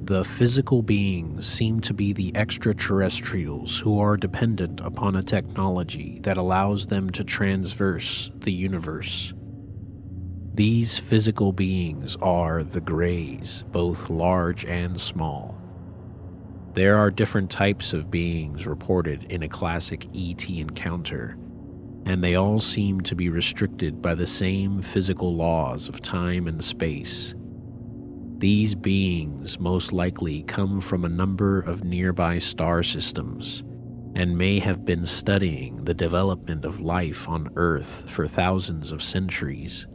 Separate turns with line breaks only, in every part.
The physical beings seem to be the extraterrestrials who are dependent upon a technology that allows them to transverse the universe. These physical beings are the Greys, both large and small. There are different types of beings reported in a classic ET encounter, and they all seem to be restricted by the same physical laws of time and space. These beings most likely come from a number of nearby star systems and may have been studying the development of life on Earth for thousands of centuries.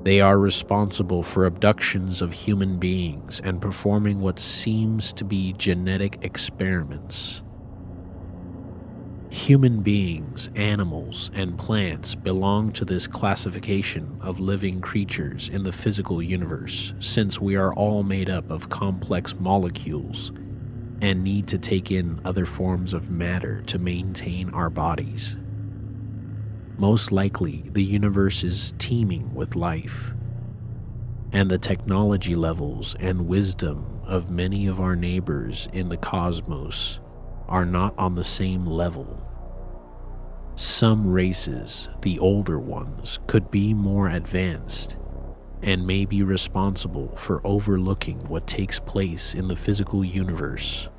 They are responsible for abductions of human beings and performing what seems to be genetic experiments. Human beings, animals, and plants belong to this classification of living creatures in the physical universe, since we are all made up of complex molecules and need to take in other forms of matter to maintain our bodies. Most likely, the universe is teeming with life, and the technology levels and wisdom of many of our neighbors in the cosmos are not on the same level. Some races, the older ones, could be more advanced and may be responsible for overlooking what takes place in the physical universe.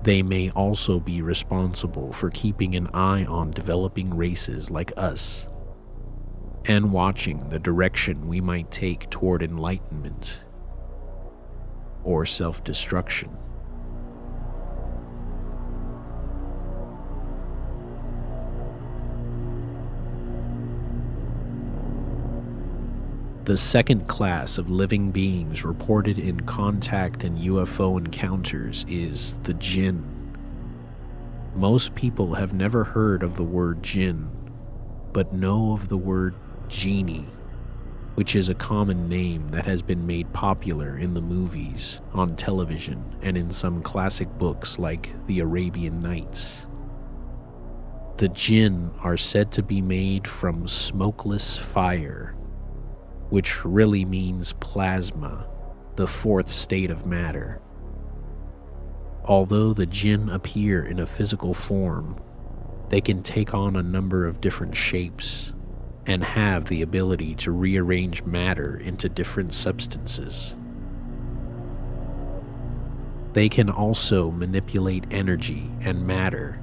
They may also be responsible for keeping an eye on developing races like us and watching the direction we might take toward enlightenment or self-destruction. The second class of living beings reported in contact and UFO encounters is the Jinn. Most people have never heard of the word Jinn, but know of the word genie, which is a common name that has been made popular in the movies, on television, and in some classic books like The Arabian Nights. The Jinn are said to be made from smokeless fire, which really means plasma, the fourth state of matter. Although the Jinn appear in a physical form, they can take on a number of different shapes and have the ability to rearrange matter into different substances. They can also manipulate energy and matter,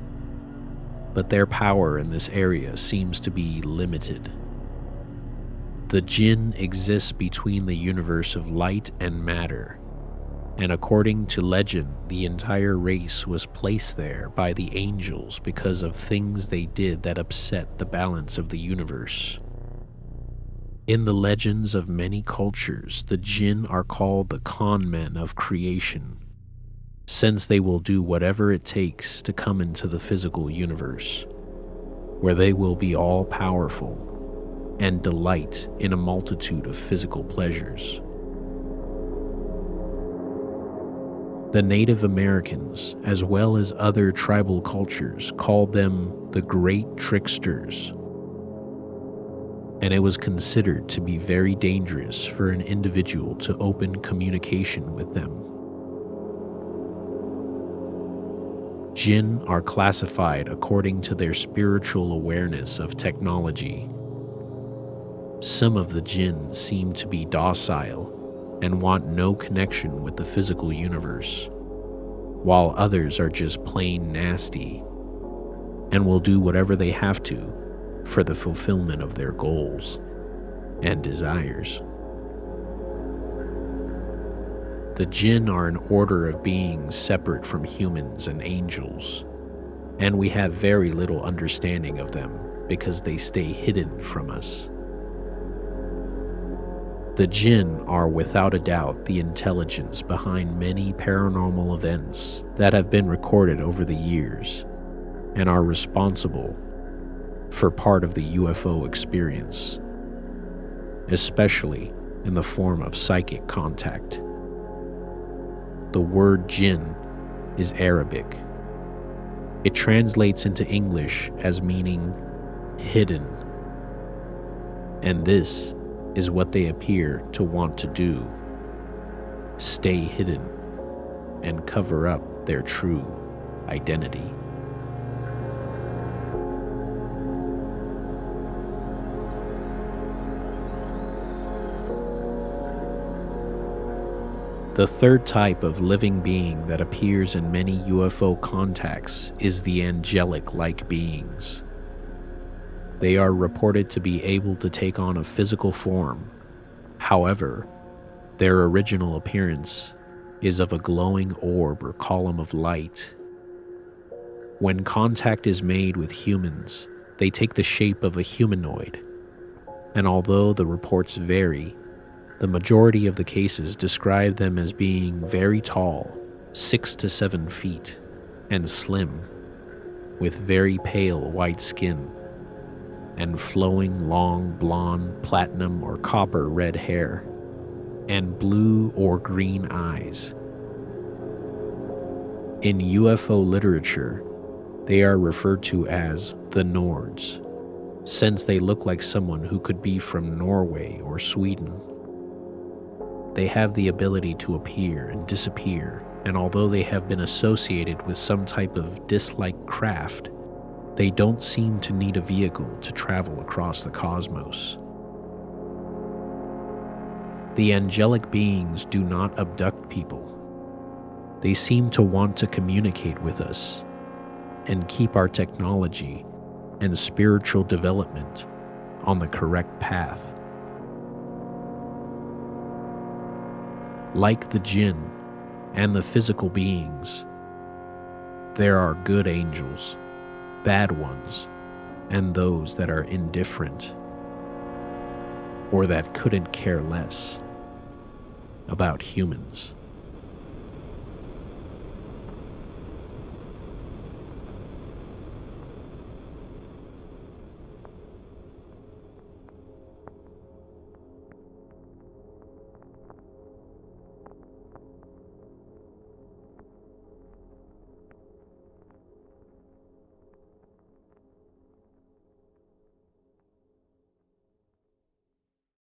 but their power in this area seems to be limited. The Jinn exists between the universe of light and matter, and according to legend, the entire race was placed there by the angels because of things they did that upset the balance of the universe. In the legends of many cultures, the Jinn are called the con men of creation, since they will do whatever it takes to come into the physical universe, where they will be all-powerful and delight in a multitude of physical pleasures. The Native Americans, as well as other tribal cultures, called them the Great Tricksters, and it was considered to be very dangerous for an individual to open communication with them. Jinn are classified according to their spiritual awareness of technology. Some of the Jinn seem to be docile and want no connection with the physical universe, while others are just plain nasty and will do whatever they have to for the fulfillment of their goals and desires. The Jinn are an order of beings separate from humans and angels, and we have very little understanding of them because they stay hidden from us. The Jinn are without a doubt the intelligence behind many paranormal events that have been recorded over the years and are responsible for part of the UFO experience, especially in the form of psychic contact. The word Jinn is Arabic. It translates into English as meaning hidden, and this is what they appear to want to do. stay hidden, and cover up their true identity. The third type of living being that appears in many UFO contacts is the angelic-like beings. They are reported to be able to take on a physical form. However, their original appearance is of a glowing orb or column of light. When contact is made with humans, they take the shape of a humanoid, and although the reports vary, the majority of the cases describe them as being very tall, 6 to 7 feet, and slim, with very pale white skin, and flowing long blonde, platinum, or copper red hair, and blue or green eyes. In UFO literature, they are referred to as the Nords, since they look like someone who could be from Norway or Sweden. They have the ability to appear and disappear, and although they have been associated with some type of disc-like craft, they don't seem to need a vehicle to travel across the cosmos. The angelic beings do not abduct people. They seem to want to communicate with us and keep our technology and spiritual development on the correct path. Like the jinn and the physical beings, there are good angels, bad ones, and those that are indifferent or that couldn't care less about humans.